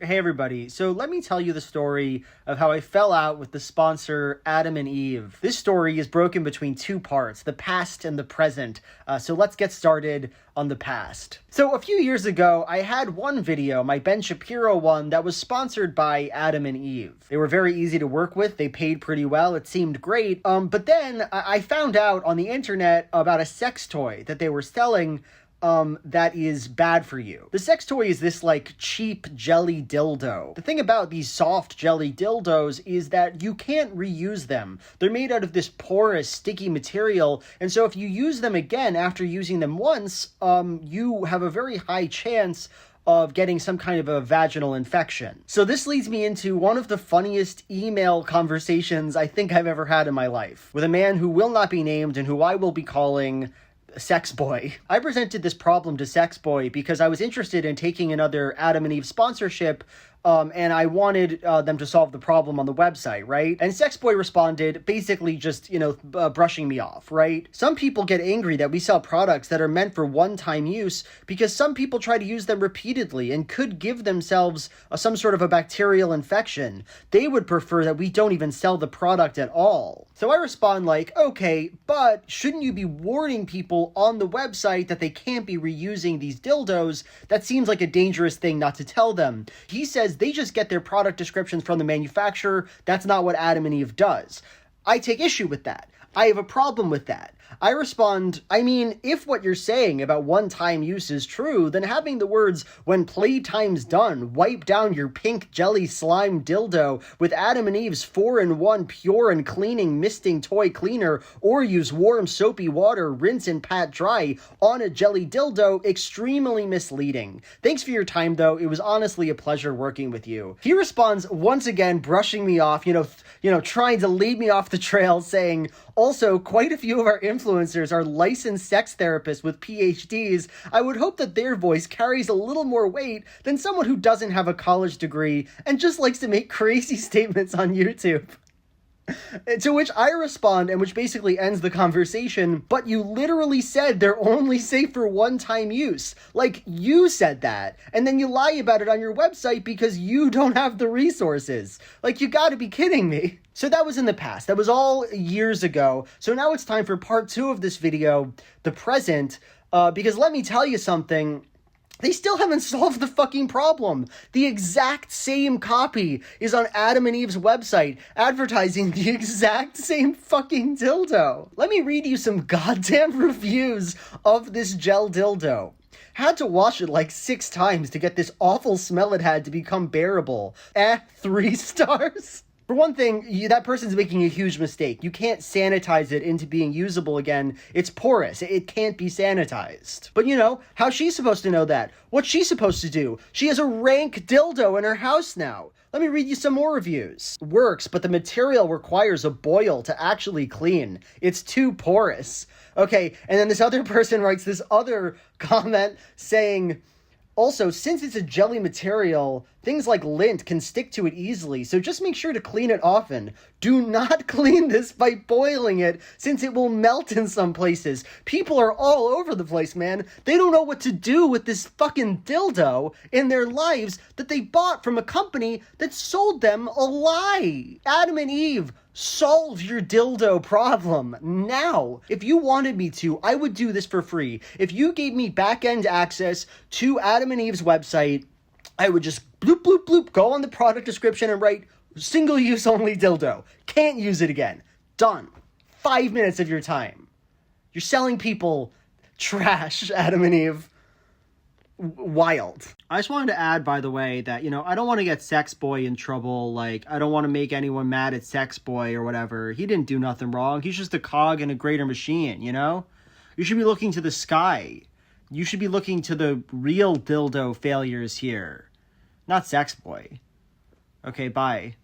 Hey everybody, so let me tell you the story of how I fell out with the sponsor Adam and Eve. This story is broken between two parts, the past and the present, so let's get started on the past. So a few years ago, I had one video, my Ben Shapiro one, that was sponsored by Adam and Eve. They were very easy to work with, they paid pretty well, it seemed great, but then I found out on the internet about a sex toy that they were selling that is bad for you. The sex toy is this, like, cheap jelly dildo. The thing about these soft jelly dildos is that you can't reuse them. They're made out of this porous, sticky material, and so if you use them again after using them once, you have a very high chance of getting some kind of a vaginal infection. So this leads me into one of the funniest email conversations I think I've ever had in my life, with a man who will not be named and who I will be calling Sex Boy. I presented this problem to Sex Boy because I was interested in taking another Adam and Eve sponsorship, and I wanted them to solve the problem on the website, right? And Sex Boy responded, basically just, brushing me off, right? Some people get angry that we sell products that are meant for one-time use because some people try to use them repeatedly and could give themselves some sort of a bacterial infection. They would prefer that we don't even sell the product at all. So I respond like, okay, but shouldn't you be warning people on the website that they can't be reusing these dildos? That seems like a dangerous thing not to tell them. He says they just get their product descriptions from the manufacturer. That's not what Adam and Eve does. I take issue with that. I have a problem with that. I respond, I mean, if what you're saying about one-time use is true, then having the words, "when playtime's done, wipe down your pink jelly slime dildo with Adam and Eve's 4-in-1 pure and cleaning misting toy cleaner, or use warm soapy water, rinse and pat dry on a jelly dildo," extremely misleading. Thanks for your time, though. It was honestly a pleasure working with you. He responds, once again, brushing me off, trying to lead me off the trail, saying, also, quite a few of our influencers are licensed sex therapists with PhDs. I would hope that their voice carries a little more weight than someone who doesn't have a college degree and just likes to make crazy statements on YouTube. To which I respond, and which basically ends the conversation, but you literally said they're only safe for one-time use. Like, you said that, and then you lie about it on your website because you don't have the resources. Like, you gotta be kidding me. So that was in the past. That was all years ago. So now it's time for part 2 of this video, the present, because let me tell you something. They still haven't solved the fucking problem. The exact same copy is on Adam and Eve's website, advertising the exact same fucking dildo. Let me read you some goddamn reviews of this gel dildo. Had to wash it like 6 times to get this awful smell it had to become bearable. 3 stars? For one thing, that person's making a huge mistake. You can't sanitize it into being usable again. It's porous. It can't be sanitized. But how's she supposed to know that? What's she supposed to do? She has a rank dildo in her house now. Let me read you some more reviews. Works, but the material requires a boil to actually clean. It's too porous. Okay, and then this other person writes this other comment saying, also, since it's a jelly material, things like lint can stick to it easily, so just make sure to clean it often. Do not clean this by boiling it, since it will melt in some places. People are all over the place, man. They don't know what to do with this fucking dildo in their lives that they bought from a company that sold them a lie. Adam and Eve, solve your dildo problem now. If you wanted me to, I would do this for free. If you gave me back-end access to Adam and Eve's website, I would just bloop, bloop, bloop, go on the product description and write single-use only dildo. Can't use it again. Done. 5 minutes of your time. You're selling people trash, Adam and Eve. Wild. I just wanted to add, by the way, that, I don't want to get Sex Boy in trouble. Like, I don't want to make anyone mad at Sex Boy or whatever. He didn't do nothing wrong. He's just a cog in a greater machine, You should be looking to the sky. You should be looking to the real dildo failures here. Not Sex Boy. Okay, bye.